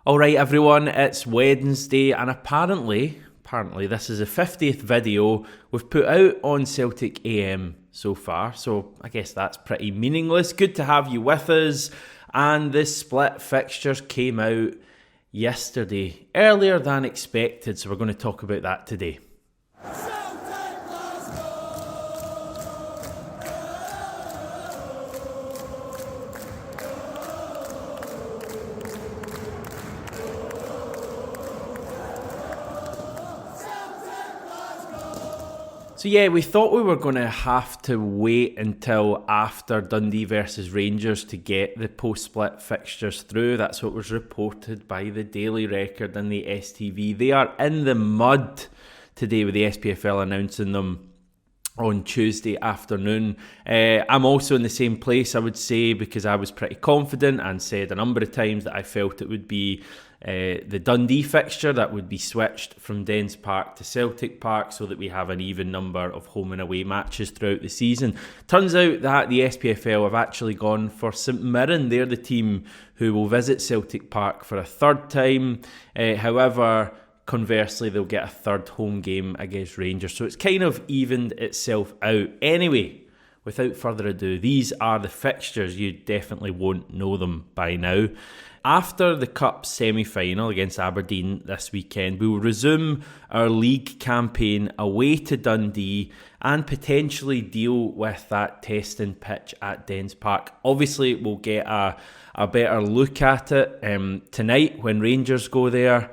Alright everyone, it's Wednesday and apparently this is the 50th video we've put out on Celtic AM so far, so I guess that's pretty meaningless. Good to have you with us, and the split fixtures came out yesterday, earlier than expected, so we're going to talk about that today. So yeah, we thought we were going to have to wait until after Dundee versus Rangers to get the post-split fixtures through. That's what was reported by the Daily Record and the STV. They are in the mud today with the SPFL announcing them on Tuesday afternoon. I'm also in the same place, I would say, because I was pretty confident and said a number of times that I felt it would be the Dundee fixture that would be switched from Dens Park to Celtic Park so that we have an even number of home and away matches throughout the season. Turns out that the SPFL have actually gone for St Mirren. They're the team who will visit Celtic Park for a third time. However, conversely, they'll get a third home game against Rangers. So it's kind of evened itself out. Anyway, without further ado, these are the fixtures. You definitely won't know them by now. After the Cup semi-final against Aberdeen this weekend, we will resume our league campaign away to Dundee and potentially deal with that testing pitch at Dens Park. Obviously, we'll get a better look at it tonight when Rangers go there.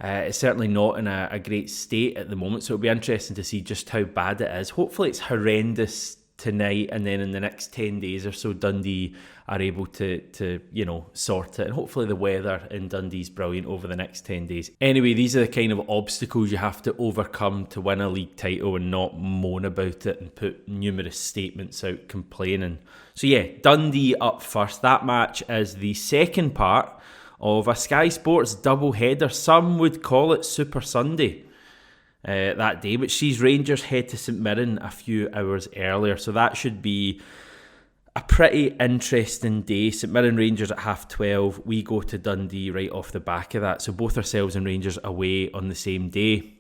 It's certainly not in a great state at the moment, so it'll be interesting to see just how bad it is. Hopefully it's horrendous tonight, and then in the next 10 days or so Dundee are able to sort it, and hopefully the weather in Dundee's brilliant over the next 10 days. Anyway, these are the kind of obstacles you have to overcome to win a league title and not moan about it and put numerous statements out complaining. So yeah, Dundee up first. That match is the second part of a Sky Sports double header. Some would call it Super Sunday that day, but sees Rangers head to St Mirren a few hours earlier, so that should be a pretty interesting day. St Mirren Rangers at 12:30. We go to Dundee right off the back of that, so both ourselves and Rangers away on the same day.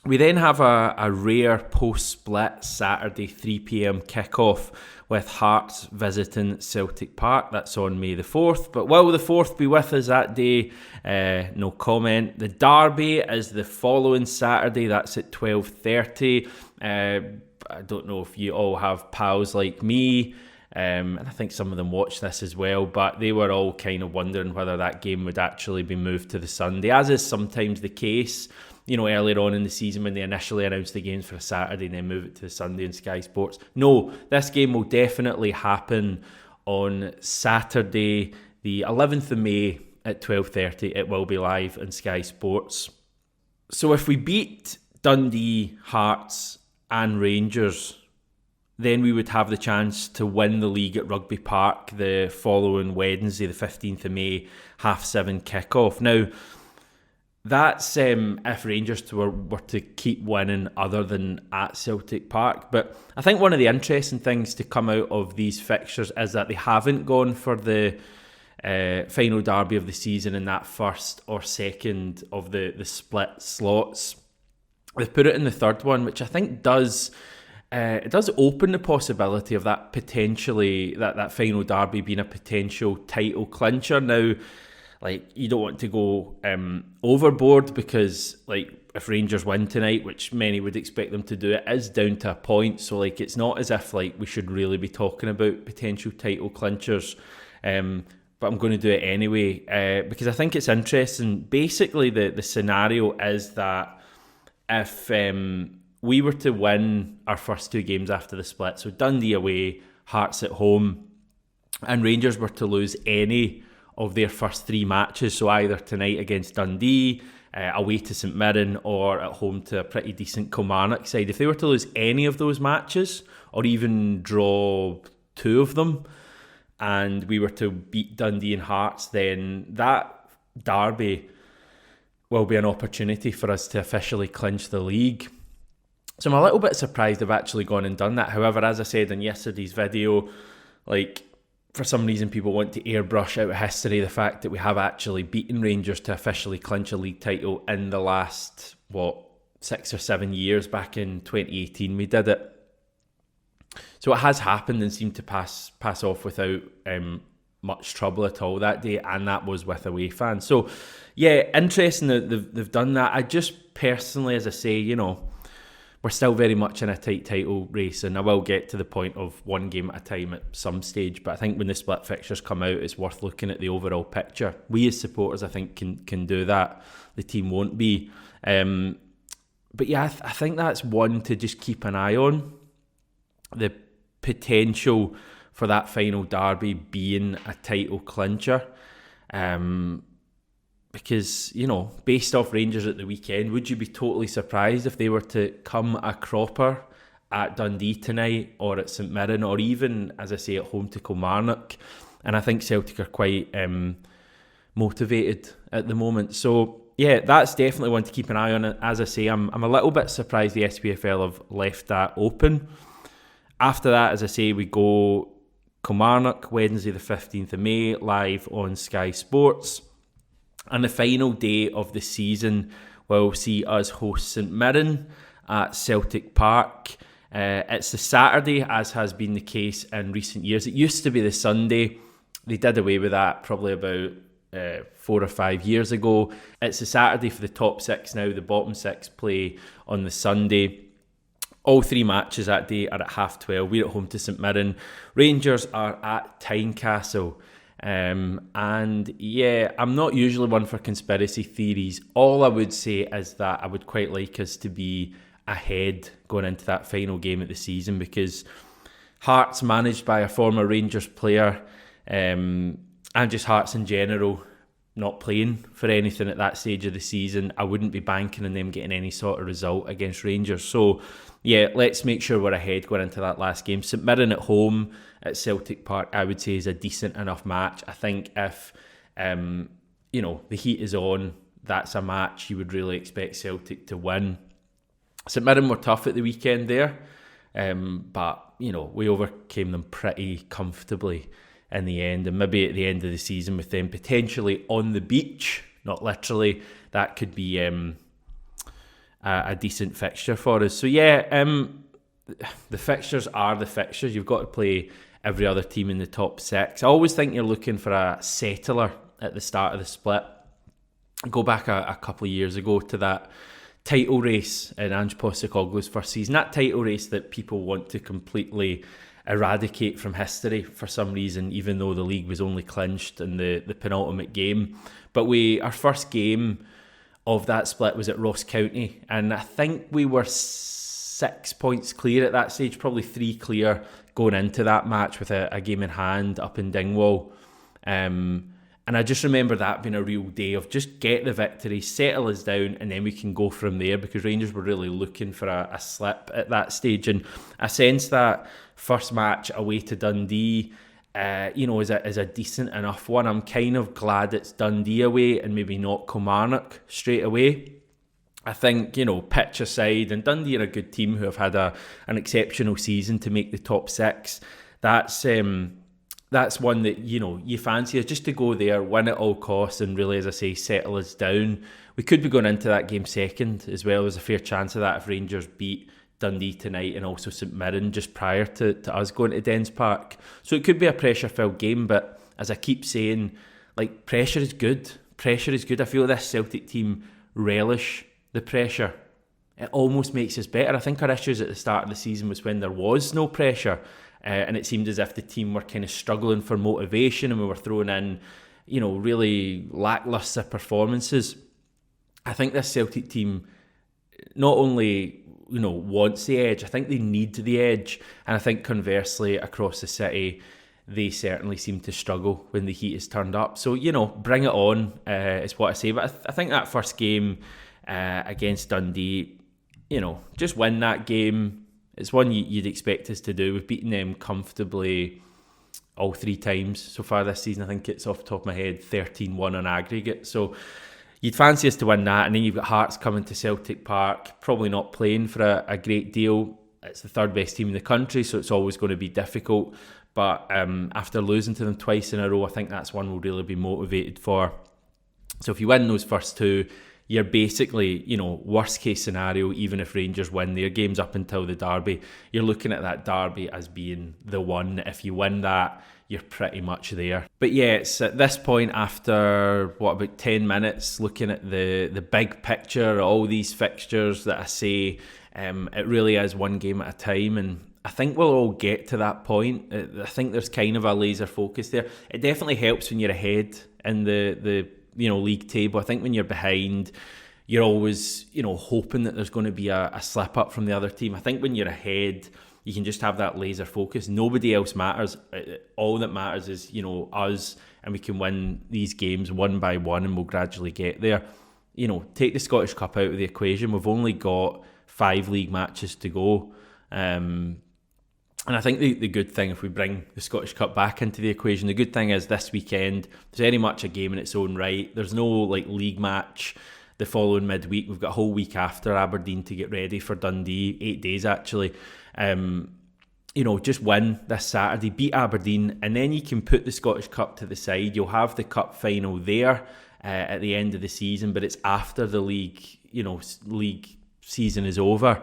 We then have a rare post-split Saturday 3pm kickoff with Hearts visiting Celtic Park. That's on May the 4th. But will the 4th be with us that day? No comment. The derby is the following Saturday. That's at 12:30. I don't know if you all have pals like me. And I think some of them watch this as well, but they were all kind of wondering whether that game would actually be moved to the Sunday, as is sometimes the case. You know, earlier on in the season when they initially announced the games for a Saturday and then move it to the Sunday on Sky Sports. No, this game will definitely happen on Saturday, the 11th of May at 12:30. It will be live on Sky Sports. So if we beat Dundee, Hearts and Rangers, then we would have the chance to win the league at Rugby Park the following Wednesday, the 15th of May, 7:30 kickoff. Now, that's if Rangers were to keep winning other than at Celtic Park. But I think one of the interesting things to come out of these fixtures is that they haven't gone for the final derby of the season in that first or second of the split slots. They've put it in the third one, which I think does open the possibility of that potentially, that final derby being a potential title clincher. Now, like, you don't want to go overboard because, like, if Rangers win tonight, which many would expect them to do, it is down to a point. So, like, it's not as if, like, we should really be talking about potential title clinchers. But I'm going to do it anyway because I think it's interesting. Basically, the scenario is that if we were to win our first two games after the split, so Dundee away, Hearts at home, and Rangers were to lose any of their first three matches, so either tonight against Dundee, away to St Mirren, or at home to a pretty decent Kilmarnock side, if they were to lose any of those matches, or even draw two of them, and we were to beat Dundee and Hearts, then that derby will be an opportunity for us to officially clinch the league. So I'm a little bit surprised they've actually gone and done that. However, as I said in yesterday's video, like, for some reason people want to airbrush out of history the fact that we have actually beaten Rangers to officially clinch a league title in the last, 6 or 7 years. Back in 2018 we did it. So it has happened and seemed to pass off without much trouble at all that day, and that was with away fans. So yeah, interesting that they've done that. I just personally, as I say, we're still very much in a tight title race, and I will get to the point of one game at a time at some stage, but I think when the split fixtures come out, it's worth looking at the overall picture. We as supporters, I think, can do that. The team won't be. But yeah, I think that's one to just keep an eye on. The potential for that final derby being a title clincher. Because, based off Rangers at the weekend, would you be totally surprised if they were to come a cropper at Dundee tonight, or at St Mirren, or even, as I say, at home to Kilmarnock? And I think Celtic are quite motivated at the moment. So, yeah, that's definitely one to keep an eye on. As I say, I'm a little bit surprised the SPFL have left that open. After that, as I say, we go Kilmarnock, Wednesday the 15th of May, live on Sky Sports. And the final day of the season will see us host St Mirren at Celtic Park. It's the Saturday, as has been the case in recent years. It used to be the Sunday. They did away with that probably about 4 or 5 years ago. It's the Saturday for the top six now. The bottom six play on the Sunday. All 3 matches that day are at 12:30. We're at home to St Mirren. Rangers are at Tynecastle. And yeah, I'm not usually one for conspiracy theories. All I would say is that I would quite like us to be ahead going into that final game of the season, because Hearts, managed by a former Rangers player, and just Hearts in general, not playing for anything at that stage of the season, I wouldn't be banking on them getting any sort of result against Rangers. So yeah, let's make sure we're ahead going into that last game. St Mirren at home at Celtic Park, I would say, is a decent enough match. I think if the heat is on, that's a match you would really expect Celtic to win. St Mirren were tough at the weekend there, but we overcame them pretty comfortably in the end, and maybe at the end of the season with them potentially on the beach, not literally, that could be a decent fixture for us. So yeah, the fixtures are the fixtures. You've got to play every other team in the top 6. I always think you're looking for a settler at the start of the split. Go back a couple of years ago to that title race in Ange Postecoglou's first season, that title race that people want to completely eradicate from history for some reason, even though the league was only clinched in the penultimate game. But our first game of that split was at Ross County, and I think we were 6 points clear at that stage, probably 3 clear going into that match with a game in hand up in Dingwall. And I just remember that being a real day of just get the victory, settle us down, and then we can go from there, because Rangers were really looking for a slip at that stage. And I sense that first match away to Dundee is a decent enough one. I'm kind of glad it's Dundee away and maybe not Kilmarnock straight away. I think, pitch aside, and Dundee are a good team who have had an exceptional season to make the top 6. That's one that, you fancy is just to go there, win at all costs, and really, as I say, settle us down. We could be going into that game second as well. There's a fair chance of that if Rangers beat Dundee tonight and also St Mirren just prior to us going to Dens Park. So it could be a pressure-filled game, but as I keep saying, pressure is good. Pressure is good. I feel this Celtic team relish the pressure. It almost makes us better. I think our issues at the start of the season was when there was no pressure, and it seemed as if the team were kind of struggling for motivation, and we were throwing in, really lacklustre performances. I think this Celtic team not only wants the edge, I think they need the edge, and I think conversely across the city they certainly seem to struggle when the heat is turned up. So bring it on is what I say. But I think that first game against Dundee, just win that game. It's one you'd expect us to do. We've beaten them comfortably all 3 times so far this season. I think it's off the top of my head 13-1 on aggregate. So you'd fancy us to win that, and then you've got Hearts coming to Celtic Park, probably not playing for a great deal. It's the 3rd best team in the country, so it's always going to be difficult. But after losing to them twice in a row, I think that's one we'll really be motivated for. So if you win those first two, you're basically, worst case scenario, even if Rangers win their games up until the derby, you're looking at that derby as being the one. If you win that, you're pretty much there. But yeah, it's at this point, after about 10 minutes, looking at the big picture, all these fixtures that I say, it really is one game at a time, and I think we'll all get to that point. I think there's kind of a laser focus there. It definitely helps when you're ahead in the league table. I think when you're behind, you're always hoping that there's going to be a slip up from the other team. I think when you're ahead, you can just have that laser focus. Nobody else matters. All that matters is us, and we can win these games one by one, and we'll gradually get there. Take the Scottish Cup out of the equation. We've only got 5 league matches to go. And I think the good thing, if we bring the Scottish Cup back into the equation, the good thing is this weekend, there's very much a game in its own right. There's no league match the following midweek. We've got a whole week after Aberdeen to get ready for Dundee, 8 days actually. Just win this Saturday, beat Aberdeen, and then you can put the Scottish Cup to the side. You'll have the cup final there at the end of the season, but it's after the league season is over.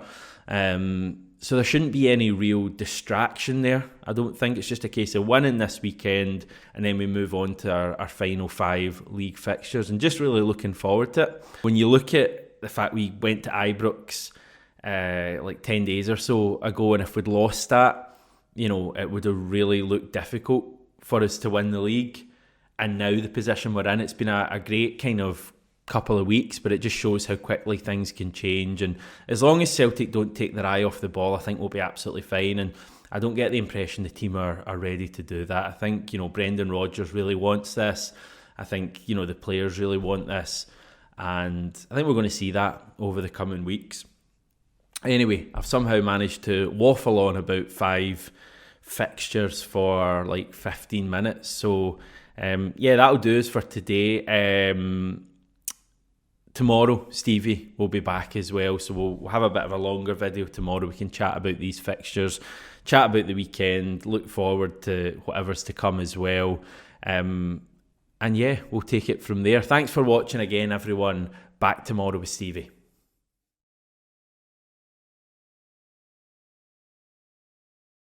So there shouldn't be any real distraction there. I don't think. It's just a case of winning this weekend, and then we move on to our final 5 league fixtures, and just really looking forward to it. When you look at the fact we went to Ibrox 10 days or so ago, and if we'd lost that, it would have really looked difficult for us to win the league. And now the position we're in, it's been a great kind of couple of weeks, but it just shows how quickly things can change. And as long as Celtic don't take their eye off the ball, I think we'll be absolutely fine. And I don't get the impression the team are ready to do that. I think Brendan Rodgers really wants this. I think the players really want this, and I think we're going to see that over the coming weeks. Anyway, I've somehow managed to waffle on about 5 fixtures for 15 minutes. So that'll do us for today. Tomorrow, Stevie will be back as well, so we'll have a bit of a longer video tomorrow. We can chat about these fixtures, chat about the weekend, look forward to whatever's to come as well. And yeah, we'll take it from there. Thanks for watching again, everyone. Back tomorrow with Stevie.